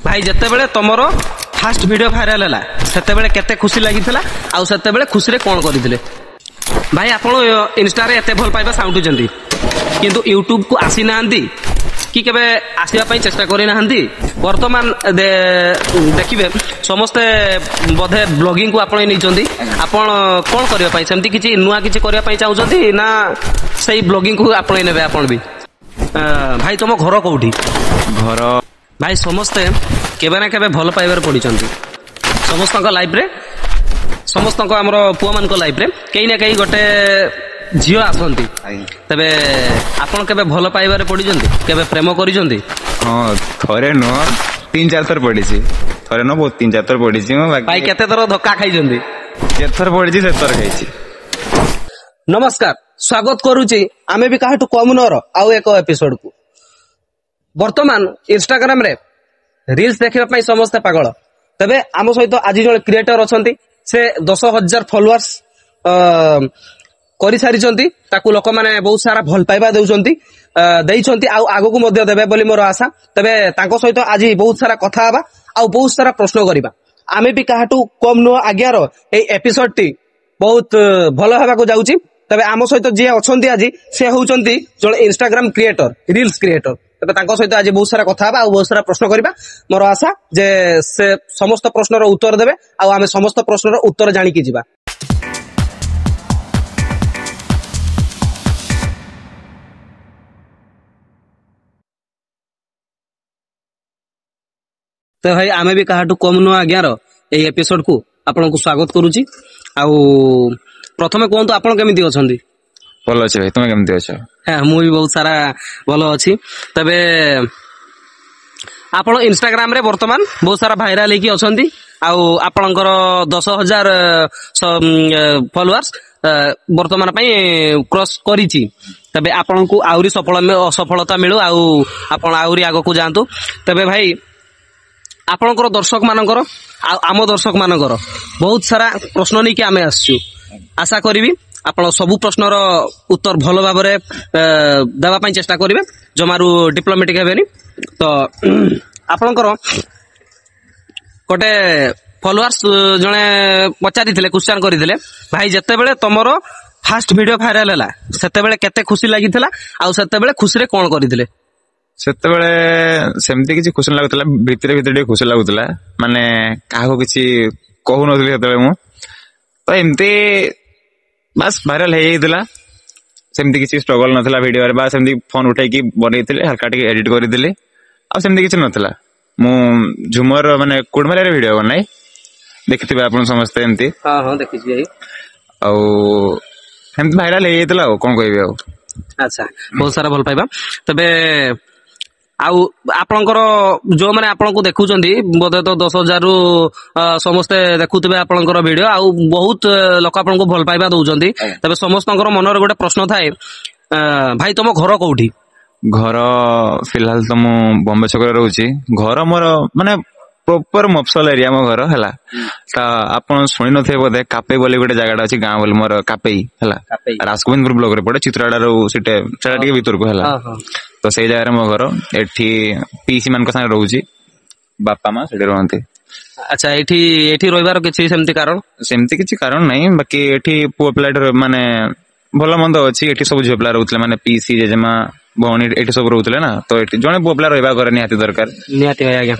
भाई जितेबले तुमर fast video viral है सेतेबले केते खुशी लागिथिला आउ सेतेबले खुशी रे कोन करिथिले भाई आपण इंस्टा रे एते भल पाइबा साउंटुचंती किंतु यूट्यूब को आसी नांदी कि केबे आसीबा पई चेष्टा करि नांदी वर्तमान देखिबे समस्त बधे ब्लॉगिंग को आपण नैचंती आपण कोन करिया पई सेमती किछि नुवा किछि करिया पई चाहउचंती ना सही ब्लॉगिंग को आपण नेबे आपण भी भाई तुम घर कोठी घर भाई समस्ते केबे ना केबे भल पाइबार पड़िचंती समस्त लाइफ रे समस्त हमर पुआ मान को लाइफ रे कहीं ना कहीं गोटे झियो आसंती तबे आपण केबे भल पाइबार पड़िचंती केबे प्रेम करिचंती हां थरे न 3-4 थर पड़िछि थरे न बहुत 3-4 थर पड़िछि भाई केते थर धक्का खाइचंती जे थर पड़िछि से थर खाइछि। नमस्कार स्वागत करूची आमे भी काहटू कम नर आउ एक एपिसोड को वर्तमान इंस्टाग्राम रे रील्स देखिबा पई समस्त पागल तबे आम सहित आज जो क्रिएटर अछंती से 10,000 फॉलोअर्स करि सारिचंती ताकू लोक माने बहुत सारा भल पाइबा देउचंती देइचंती आउ आगो को मध्य देबे बोली मोर आशा तबे तांको सहित आज बहुत सारा कथा हबा आउ बहुत सारा प्रश्न करिबा आमे भी काहटू कम नो आज्ञार ए एपिसोड टी बहुत भल हेबा को जाउची तबे आम सहित जे अछंती आज से होउचंती जो इंस्टाग्राम क्रिएटर रील्स क्रिएटर तबे तांको सहित आज बहुत सारा कथा हबा आ बहुत सारा प्रश्न करिबा मोर आशा जे से समस्त प्रश्नर उत्तर देबे आ आमे समस्त प्रश्नर उत्तर जानि कि जिबा। तो भाई आमे भी काहाटू कम नो आज्ञार ए एपिसोड को आपन को स्वागत करूची आ प्रथमे कोन तो आपन केमिति अछंती भल अछि भाई तुमे केमिति अछ हां मु भी बहुत सारा भलो अछि तबे आपण इंस्टाग्राम रे वर्तमान बहुत सारा भाइराल हेकी अछंती आ आपनकर 10,000 फॉलोअर्स वर्तमान पई क्रॉस करिछि तबे आपन को आउरी सफलता मिलु आ आपण आउरी आगो को जानतु तबे भाई आपनकर दर्शक मानकर आम दर्शक मानकर बहुत सारा प्रश्न नहीं कि आमे आसछु आशा करिवि आपण सबु प्रश्नर उत्तर भलो भाबरे देबा पई चेष्टा करिवे जमारू डिप्लोमेटिक हेबेनी तो आपनकर कोटे फॉलोअर्स जने पचारिथिले क्वेश्चन करिथिले भाई जत्ते बेले तमरो फास्ट वीडियो भाइराल हला सेते बेले केते खुशी लागिथिला आ सेते बेले खुशी रे कोन करिथिले सेते बेले सेमती किछि खुशी लागुतला भितरे भितरे खुशी लागुतला माने काहो किछि कहू नथि सेते मु तो एमती बस भाइराल हे जाइतिला सेमती किछि स्ट्रगल नथला वीडियो रे बा सेमती फोन उठाई की बनेइतिले हल्का टिके एडिट करि दिले आ सेमती किछि नथला मु झुमर माने कुडमरे रे वीडियो बनाई देखिथिबे आपन समस्त एमती हां हां देखिछि भाई आ एमती भाइराल हे जाइतिला कोन कहबे आ अच्छा बहुत सारा भल पाइबा तबे आउ आपनकर जो माने आपन को देखुचंदी बोधे तो 10,000 रु समस्ते देखुतबे आपनकर वीडियो आउ बहुत लोक आपन को भल पाइबा दउचंदी तबे समस्तनकर मनर गोटे प्रश्न थाए भाई तुम घर कोठी घर फिलहाल तो मु बॉम्बे छक रहउची घर मोर माने प्रॉपर मफसल एरिया मो घर हला ता आपन सुनि नथे बोधे कापे बोली गोटे जगह अछि गां बोली मोर कापेई हला राजगोविंदपुर ब्लॉक रे पड़े चित्राडा रो सिटे चला टिके भीतर को हला तो सेई जगह रे मो घर एठी पीसी मान को संग रहउची बापा मां सेठी रहंती। अच्छा एठी रोइबार किछि सेमती किछि कारण नै बाकी एठी पुओ प्लेटर माने भलो मंद अछि एठी सब झोपला रहउतले माने पीसी जेजमा भौणी एठी सब रहउतले ना तो एठी जणे पुओ रहइबा करे निहाती दरकार निहाती भाई आज्ञा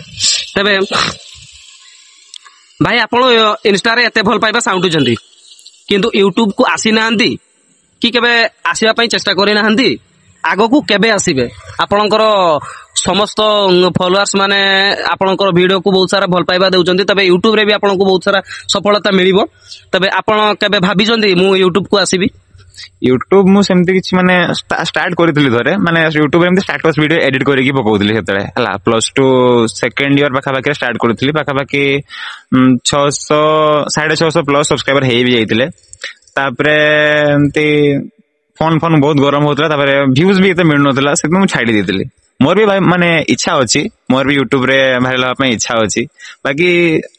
तबे भाई आपण इंस्टा रे एते भल पाइबा साउंटुचंती किंतु यूट्यूब को आसी नांदी कि केबे आसीबा पई चेष्टा करि नांदी आगो को केबे आसीबे आपनकर समस्त फॉलोअर्स माने आपनकर वीडियो को बहुत सारा भल पाइबा देउचंती तबे यूट्यूब रे भी आपन को बहुत सारा सफलता मिलिबो तबे आपन केबे भाबिचंती मु यूट्यूब को आसीबी यूट्यूब मु सेमती किछि माने स्टार्ट करितली धरे माने यूट्यूब रे स्टेटस वीडियो एडिट करिकि पकोउतली हेतले हला +2 सेकंड ईयर पाखा पाखे स्टार्ट करथली पाखा पाखी 600 650 प्लस सब्सक्राइबर हे भी जाइतिले तापरे एमती फोन बहुत गरम होतला तापरे व्यूज भी एते मिल नथला से मु छाडी देतिली मोर भी भाई माने इच्छा अछि मोर भी यूट्यूब रे भाइरल होपा इच्छा अछि बाकी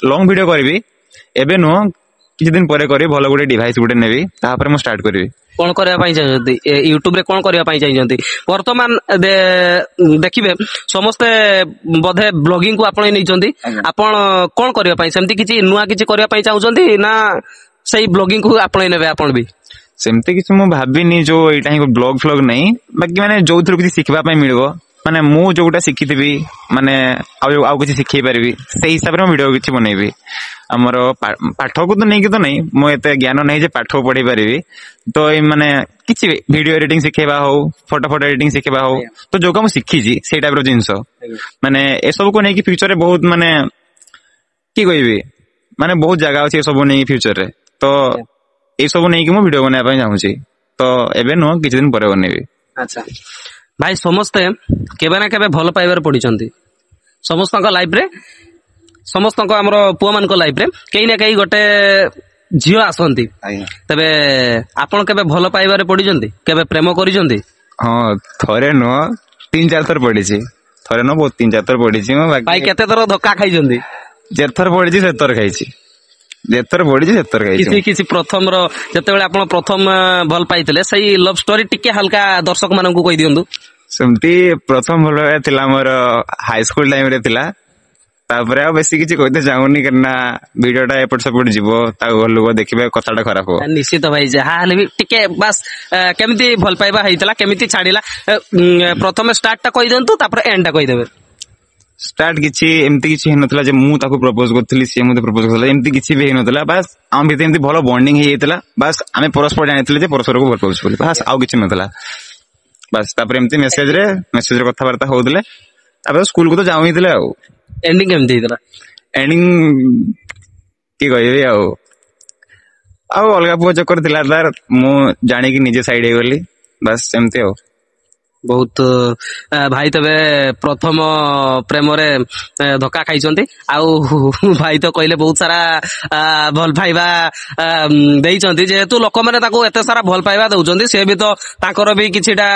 लॉन्ग वीडियो करबी एबे नो କିଛି ଦିନ ପରେ କରିବି, ଭଲ ଗୋଟେ ଡିଭାଇସ୍ ଗୋଟେ ନେବି, ତାପରେ ମୁଁ ଷ୍ଟାର୍ଟ କରିବି। କଣ କରିବା ପାଇଁ ଚାହୁଁଛନ୍ତି ୟୁଟ୍ୟୁବ ରେ, କଣ କରିବା ପାଇଁ ଚାହୁଁଛନ୍ତି? ବର୍ତ୍ତମାନ ଦେଖିବେ ସମସ୍ତେ ବୋଧେ ବ୍ଲଗିଂ କୁ ଆପଣେଇ ନେଇଛନ୍ତି। ଆପଣ କଣ କରିବା ପାଇଁ, ସେମିତି କିଛି ନୂଆ କିଛି କରିବା ପାଇଁ ଚାହୁଁଛନ୍ତି ନା ସେଇ ବ୍ଲଗିଂ କୁ ଆପଣେଇ ନେବେ ଆପଣ ବି? ସେମିତି କିଛି ମୁଁ ଭାବିନି, ଯୋଉ ଏଇଟା ହିଁ ବ୍ଲଗ ଫ୍ଲଗ ନାହିଁ, ବାକି ମାନେ ଯୋଉଥିରୁ କିଛି ଶିଖିବା ପାଇଁ ମିଳିବ, ମାନେ ମୁଁ ଯୋଉଟା ଶିଖିଥିବି ମାନେ ଆଉ କିଛି ଶିଖେଇ ପାରିବି, ସେଇ ହିସାବରେ ମୁଁ ଭିଡିଓ କିଛି ବନେଇବି। ଆମର ପାଠକୁ ତ ନେଇକି ତ ନାହିଁ, ମୁଁ ଏତେ ଜ୍ଞାନ ନାହିଁ ଯେ ପାଠ ପଢେଇ ପାରିବି, ତ ଏଇ ମାନେ କିଛି ଭିଡିଓ ଏଡିଟିଂ ଶିଖେଇବା ହଉ, ଫଟୋ ଏଡିଟିଂ ଶିଖେଇବା ହଉ, ତ ଯୋଉଟା ମୁଁ ଶିଖିଛି ସେଇ ଟାଇପ ର ଜିନିଷ, ମାନେ ଏସବୁକୁ ନେଇକି ଫ୍ୟୁଚର ରେ ବହୁତ ମାନେ କି କହିବି, ମାନେ ବହୁତ ଜାଗା ଅଛି ଏସବୁ ନେଇକି ଫ୍ୟୁଚର ରେ, ତ ଏଇ ସବୁ ନେଇକି ମୁଁ ଭିଡିଓ ବନେଇବା ପାଇଁ ଚାହୁଁଛି, ତ ଏବେ ନୁହଁ କିଛି ଦିନ ପରେ ବନେଇବି। ଆଚ୍ଛା ଭାଇ, ସମସ୍ତେ କେବେ ନା କେବେ ଭଲ ପାଇବାରେ ପଡିଛନ୍ତି। ସମସ୍ତଙ୍କ ଲାଇଫ ରେ, ସମସ୍ତଙ୍କ ଆମର ପୁଅ ମାନଙ୍କ ଲାଇଫ ରେ କେହି ନା କେହି ଗୋଟେ ଝିଅ ଆସନ୍ତି। ତେବେ ଆପଣ କେବେ ଭଲ ପାଇବାରେ ପଡିଛନ୍ତି, କେବେ ପ୍ରେମ କରିଛନ୍ତି? ହଁ, ଥରେ ନୁହଁ 3-4 ଥର ପଡିଛି। ଥରେ ନୁହଁ ବହୁତ 3-4 ଥର ପଡିଛି। ମୁଁ ଭାଇ କେତେ ଥର ଧକ୍କା ଖାଇଛନ୍ତି? ଯେଥର ପଡିଛି ସେଥର ଖାଇଛି, ଯେଥର ପଡିଛି ସେଥର ଖାଇଛି। କିଛି ପ୍ରଥମର ଯେତେବେଳେ ଆପଣ ପ୍ରଥମ ଭଲ ପାଇଥିଲେ ସେଇ ଲଭ ଷ୍ଟୋରି ଟିକେ ହାଲକା ଦର୍ଶକ ମାନଙ୍କୁ କହିଦିଅନ୍ତୁ। ସେମିତି ପ୍ରଥମ ଭଲ ଥିଲା ମୋର ହାଇସ୍କୁଲ ଟାଇମ ରେ ଥିଲା, ତାପରେ ଆଉ ବେଶୀ କିଛି କହିତେ ଚାହୁଁନି, କାହିଁକିନା ଭିଡିଓ ଟା ଏପଟ ସେପଟ ଯିବ, ତାକୁ ଘର ଲୋକ ଦେଖିବେ, କଥାଟା ଖରାପ ହବ। ନିଶ୍ଚିତ ଭାଇ, ଯାହା ହେଲେ ବି ଟିକେ ବାସ୍ କେମିତି ଭଲ ପାଇବା ହେଇଥିଲା, କେମିତି ଛାଡିଲା, ପ୍ରଥମେ ଷ୍ଟାର୍ଟ ଟା କହିଦିଅନ୍ତୁ, ତାପରେ ଏଣ୍ଡ ଟା କହିଦେବେ। ଷ୍ଟାର୍ଟ କିଛି ଏମିତି କିଛି ହେଇନଥିଲା ଯେ ମୁଁ ତାକୁ ପ୍ରପୋଜ କରିଥିଲି, ସିଏ ମତେ ପ୍ରପୋଜ କରିଥିଲା, ଏମିତି କିଛି ବି ହେଇନଥିଲା। ବାସ୍ ଆମ ଭିତରେ ଏମିତି ଭଲ ବଣ୍ଡିଙ୍ଗ ହେଇଯାଇଥିଲା, ବାସ୍ ଆମେ ପରସ୍ପର ଜାଣିଥିଲେ ଯେ ପରସ୍ପରକୁ ଭଲ ପାଉଛୁ ବୋଲି, ବାସ୍ ଆଉ କିଛି ନଥିଲା। ବାସ୍ ତାପରେ ଏମିତି ମେସେଜରେ କଥାବାର୍ତ୍ତା ହଉଥିଲେ, ତାପରେ ସ୍କୁଲକୁ ତ ଯାଉ ହିଁ ଥିଲେ। ଆଉ ଏଣ୍ଡିଂ କେମିତି ହେଇଥିଲା? ଏଣ୍ଡିଂ କି କହିବି, ଆଉ ଅଲଗା ପୁଅ ଚକ୍କର ଥିଲା ତାର, ମୁଁ ଜାଣିକି ନିଜେ ସାଇଡ ହେଇଗଲି, ବାସ୍ ସେମିତି। ଆଉ ବହୁତ ଭାଇ ତେବେ ପ୍ରଥମ ପ୍ରେମରେ ଧୋକା ଖାଇଛନ୍ତି, ଆଉ ଭାଇ ତ କହିଲେ ବହୁତ ସାରା ଭଲ ପାଇବା ଦେଇଛନ୍ତି। ଯେହେତୁ ଲୋକମାନେ ତାକୁ ଏତେ ସାରା ଭଲ ପାଇବା ଦଉଛନ୍ତି, ସେ ବି ତ ତାଙ୍କର ବି କିଛିଟା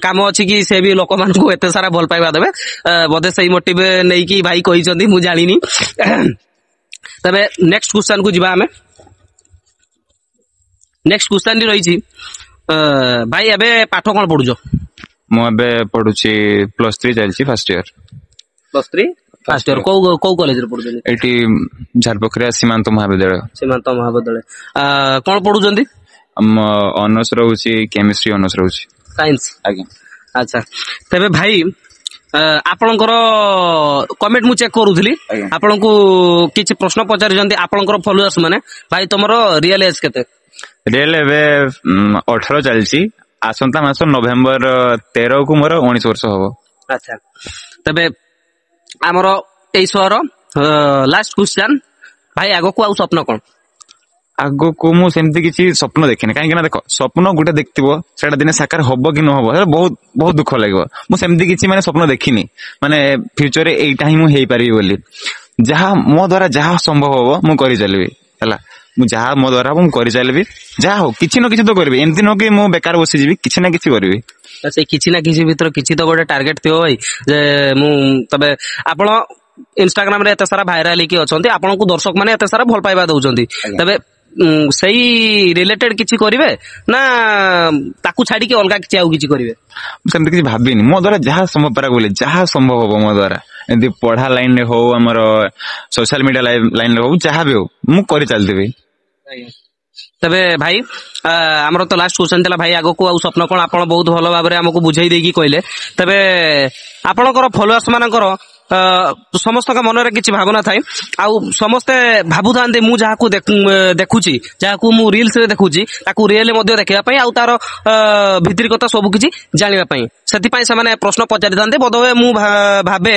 କାମ ଅଛି କି ସେ ବି ଲୋକମାନଙ୍କୁ ଏତେ ସାରା ଭଲ ପାଇବା ଦେବେ, ବୋଧେ ସେଇ ମୋଟିଭ ନେଇକି ଭାଇ କହିଛନ୍ତି, ମୁଁ ଜାଣିନି। ତେବେ ନେକ୍ସଟ କ୍ୱେଶ୍ଚନ କୁ ଯିବା ଆମେ। ନେକ୍ସଟ କ୍ୱେଶ୍ଚନ ଟି ରହିଛି, ଭାଇ ଏବେ ପାଠ କଣ ପଢୁଛ? ମୁଁ ଏବେ ପଢୁଛି +3 ଚାଲିଛି, ଫାର୍ଷ୍ଟ ଇୟର। +3 first year. କୋଉ କଲେଜରେ ପଢୁଛନ୍ତି? ଏଠି ଝାରପୋଖରିଆ ସୀମାନ୍ତ ମହାବିଦ୍ୟାଳୟ। ସୀମାନ୍ତ ମହାବିଦ୍ୟାଳୟ। କଣ ପଢୁଛନ୍ତି? ଅନର୍ସ ରହୁଛି କେମିଷ୍ଟ୍ରି, ଅନର୍ସ ରହୁଛି ସାଇନ୍ସ। ଆଜ୍ଞା। ଆଚ୍ଛା, ତେବେ ଭାଇ ଆପଣଙ୍କର କମେଣ୍ଟ ମୁଁ ଚେକ୍ କରୁଥିଲି, ଆପଣଙ୍କୁ କିଛି ପ୍ରଶ୍ନ ପଚାରିଛନ୍ତି ଆପଣଙ୍କର ଫଲୋଅର୍ସ ମାନେ। ଭାଇ ତମର ରିଏଲ ଏଜ୍ କେତେ? ରିଏଲ ଏବେ 18 ଚାଲିଛି, ଆସନ୍ତା ମାସ ନଭେମ୍ବର 13 କୁ ମୋର 19 ବର୍ଷ ହବ। ଆଚ୍ଛା, ତେବେ ଆମର ଏଇ ସହର ଲାଷ୍ଟ କ୍ୱେଶ୍ଚନ, ଭାଇ ଆଗକୁ ଆଉ ସ୍ୱପ୍ନ କଣ? ଆଗକୁ ମୁଁ ସେମିତି କିଛି ସ୍ୱପ୍ନ ଦେଖିନି, କାହିଁକି ନା ଦେଖ, ସ୍ୱପ୍ନ ଗୋଟେ ଦେଖିଥିବ, ସେଇଟା ଦିନେ ସାକାର ହବ କି ନ ହବ, ବହୁତ ବହୁତ ଦୁଃଖ ଲାଗିବ। ମୁଁ ସେମିତି କିଛି ମାନେ ସ୍ୱପ୍ନ ଦେଖିନି, ମାନେ ଫ୍ୟୁଚରରେ ଏଇଟା ହିଁ ମୁଁ ହେଇପାରିବି ବୋଲି। ଯାହା ମୋ ଦ୍ଵାରା ଯାହା ସମ୍ଭବ ହବ ମୁଁ କରିଚାଲିବି, ହେଲା। ମୁଁ ଯାହା ମୋ ଦ୍ଵାରା ହବ ମୁଁ କରିଚାଲିବି, ଯାହା ହଉ କିଛି ନା କିଛି ତ କରିବି। ଏମିତି ନୁହଁ କି ମୁଁ ବେକାର ବସିଯିବି, କିଛି ନା କିଛି କରିବି। ସେଇ କିଛି ନା କିଛି ଭିତରେ କିଛି ତ ଗୋଟେ ଟାର୍ଗେଟ ଥିବ ଭାଇ, ଯେ ମୁଁ ତେବେ ଆପଣ ଇନଷ୍ଟାଗ୍ରାମ ରେ ଏତେ ସାରା ଭାଇରାଲ ହେଇକି ଅଛନ୍ତି, ଆପଣଙ୍କୁ ଦର୍ଶକ ମାନେ ଏତେ ସାରା ଭଲ ପାଇବା ଦଉଛନ୍ତି, ତେବେ ସେଇ ରିଲେଟେଡ କିଛି କରିବେ ନା ତାକୁ ଛାଡିକି ଅଲଗା କିଛି ଆଉ କିଛି କରିବେ? ମୁଁ ସେମିତି କିଛି ଭାବିନି, ମୋ ଦ୍ଵାରା ଯାହା ସମ୍ଭବ ପାରା ବୋଲି, ଯାହା ସମ୍ଭବ ହବ ମୋ ଦ୍ଵାରା, ଏମିତି ପଢା ଲାଇନ ରେ ହଉ, ଆମର ସୋସିଆଲ ମିଡିଆ ଲାଇନ ରେ ହଉ, ଯାହା ବି ହଉ ମୁଁ କରିଚାଲିଥିବି। ତେବେ ଭାଇ ଆମର ତ ଲାଷ୍ଟ କ୍ୱେଶ୍ଚନ ଥିଲା, ଭାଇ ଆଗକୁ ଆଉ ସ୍ୱପ୍ନ କଣ? ଆପଣ ବହୁତ ଭଲ ଭାବରେ ଆମକୁ ବୁଝେଇ ଦେଇକି କହିଲେ। ତେବେ ଆପଣଙ୍କର ଫଲୋଅର୍ସ ମାନଙ୍କର ସମସ୍ତଙ୍କ ମନରେ କିଛି ଭାବନା ଥାଏ, ଆଉ ସମସ୍ତେ ଭାବୁଥାନ୍ତି ମୁଁ ଯାହାକୁ ଦେଖୁଛି, ଯାହାକୁ ମୁଁ ରିଲ୍ସ ରେ ଦେଖୁଛି, ତାକୁ ରିଏଲ ମଧ୍ୟ ଦେଖିବା ପାଇଁ, ଆଉ ତାର ଭିତରି କଥା ସବୁ କିଛି ଜାଣିବା ପାଇଁ। ସେଥିପାଇଁ ସେମାନେ ପ୍ରଶ୍ନ ପଚାରିଥାନ୍ତି। ବୋଧହୁଏ ମୁଁ ଭାବେ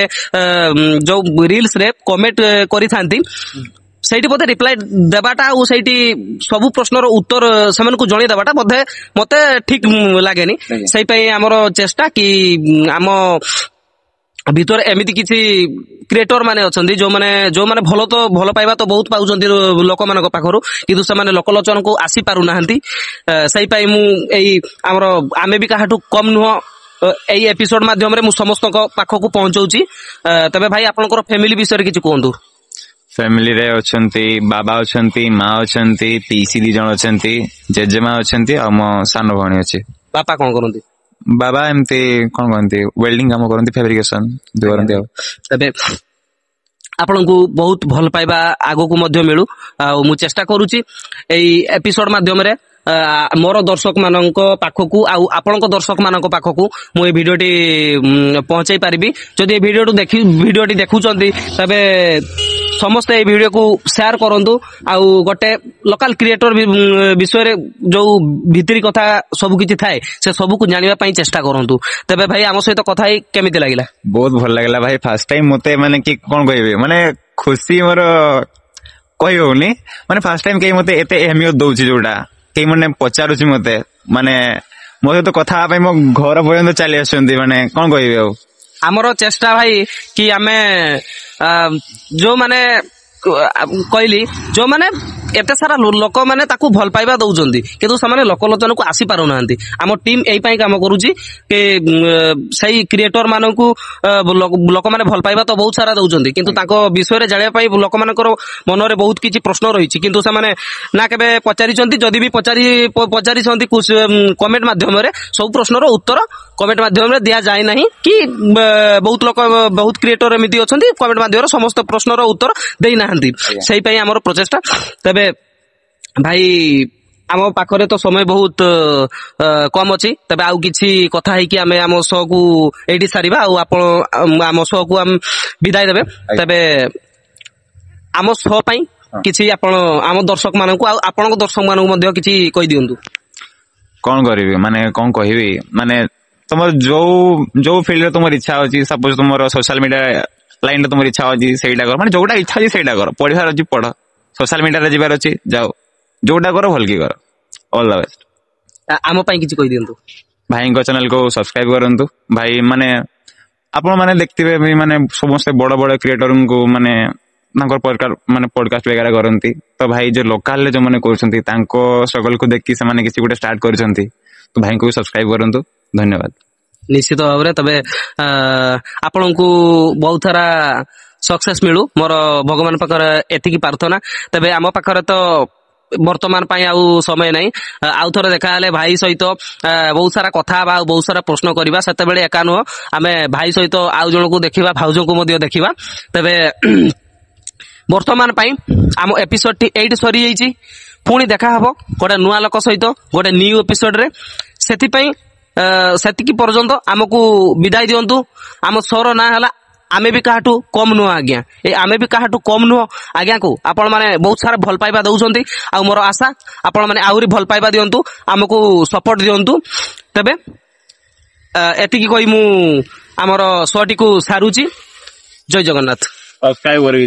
ଯୋଉ ରିଲ୍ସ ରେ କମେଣ୍ଟ କରିଥାନ୍ତି, ସେଇଠି ବୋଧେ ରିପ୍ଲାଏ ଦେବାଟା ଆଉ ସେଇଠି ସବୁ ପ୍ରଶ୍ନର ଉତ୍ତର ସେମାନଙ୍କୁ ଜଣେଇ ଦେବାଟା ବୋଧେ ମତେ ଠିକ ଲାଗେନି। ସେଇପାଇଁ ଆମର ଚେଷ୍ଟା କି ଆମ ଭିତରେ ଏମିତି କିଛି କ୍ରିଏଟର ମାନେ ଅଛନ୍ତି, ଯୋଉମାନେ ଭଲ ପାଇବା ତ ବହୁତ ପାଉଛନ୍ତି ଲୋକମାନଙ୍କ ପାଖରୁ, କିନ୍ତୁ ସେମାନେ ଲୋକଲୋଚନକୁ ଆସି ପାରୁନାହାନ୍ତି। ସେଇପାଇଁ ମୁଁ ଆମେ ବି କାହାଠୁ କମ ନୁହଁ, ଏଇ ଏପିସୋଡ ମାଧ୍ୟମରେ ମୁଁ ସମସ୍ତଙ୍କ ପାଖକୁ ପହଞ୍ଚଉଛି। ତେବେ ଭାଇ ଆପଣଙ୍କର ଫ୍ୟାମିଲି ବିଷୟରେ କିଛି କୁହନ୍ତୁ। फैमिली रे अछंती बाबा अछंती माँ अछंती पीसी 2 जण अछंती जेजेमा अछंती आ मो सानो भणी अछि। बापा कौन करती? बाबा एमती कोन कहंती वेल्डिंग काम करंती फैब्रिकेशन करंती। तबे आपनकु बहुत भल पाइबा आगो को मध्य मिलू आ मु चेष्टा करूची एई एपिसोड माध्यम रे मोर दर्शक मानक पाखकू आपणक दर्शक मानक पाखकू मु ए भिडियोटी पहुंचाई पारिबी। जदि ए भिडियोटी देखुचंती तबे समस्त ए भिडियो को शेयर करंतु आउ गोटे लोकल क्रिएटर विषय रे जो भितरी कथा सब किछि थाए से सब को जानिबा पई चेष्टा करंतु। तबे भाई आम सहित कथा ही केमिति लागिला? बहुत भल लागला भाई। फर्स्ट टाइम मते माने कि कोन कहबे माने खुशी मोर कहि होनी माने फर्स्ट टाइम के मते एते अहमियत दउची जोडा के माने पचारुची मते माने मोते तो कथा पई मो घर पर्यंत चली आछंती माने कोन कहबे आ आमर चेष्टा भाई कि आमे जो माने कहली जो माने एते सारा लोक माने ताकू भल पाइबा दउचंती किंतु समाने लोकलोचन को आसी पारो नांती। आम टीम एई पई काम करूची के सही क्रिएटर मानकू लोक माने भल पाइबा तो बहुत सारा दउचंती किंतु ताको विषय रे जानिया पई लोक मानकर मन रे बहुत किछि प्रश्न रहिछि किंतु समाने ना केबे पचारिचंती। जदि भी पचारिचंती कुछ कमेंट माध्यम रे सब प्रश्न रो उत्तर कमेंट माध्यम रे दिया जाय नाही कि बहुत लोक बहुत क्रिएटर एमिति अछंती कमेंट माध्यम रे समस्त प्रश्न रो उत्तर देई नाहंती। सेही पई हमर प्रचेष्टा। तबे भाई आम पाखरे तो समय बहुत कम अच्छी। तबे आउ किछि कथा है कि आमे आम शो को एडी सारिबा आम शो को हम विदाय देबे। तबे आम शो पई किछि आपण आम दर्शक मानकू आपनक दर्शक मानकू मध्ये किछि कहि दियंतु। कोन करिवे माने कोन कहिबे माने तुमर जो फील्ड रे तुमर इच्छा अछि सपोज तुमर सोशल मीडिया लाइन रे तुमर इच्छा अछि सेइडा कर माने जोटा इच्छा अछि सेइडा कर पढिहार अछि पढ सोशल मीडिया रे जिबार अछि जाओ जोटा करो भल की कर। All the best. आम पई किछि कहि दियंतु। भाई को चैनल को सब्सक्राइब करंतु भाई माने आपण माने देखथिबे माने समस्त बड़ बड़ क्रिएटर को माने पॉडकास्ट वगैरह करंती तो भाई जो लोकल जो माने करछंती तांको स्ट्रगल को देखि से माने किछि गुटे स्टार्ट करछंती तो भाई को सब्सक्राइब करंतु। धन्यवाद। निश्चित भाव रे तबे आपण को बहुत सारा सक्सेस मिलू मोर भगवान पाखर एतिकी प्रार्थना। तबे आम पाखर तो वर्तमान पाई आउ समय नहीं आउ थोड़े देखा हेले भाई सहित बहुत सारा कथा बा बहुत सारा प्रश्न करबा सेते बेले एका नुह आमे भाई सहित आउ जण को देखिबा भाउजो को मध्य देखिबा। तबे वर्तमान पाई आम एपिसोड टी 8 सरी जाईची पुणी देखा हबो गोटे नुआ लोक सहित गोटे न्यू एपिसोड रे। सेति पई सेतिकी पर्यंत आमको विदाय दियंतु। आम शोर ना हला आमे भी काहाटू कम नुह आज्ञा ए आमे भी काहाटू कम नुह आज्ञा को आपण माने बहुत सारा भल पाइबा दउचंती आ मोर आशा आपण माने आउरी भल पाइबा दियंतु आमको सपोर्ट दियंतु। तबे एतिकी कहि मु हमर शोटी को सारुची। जय जगन्नाथ। सब्सक्राइब करी।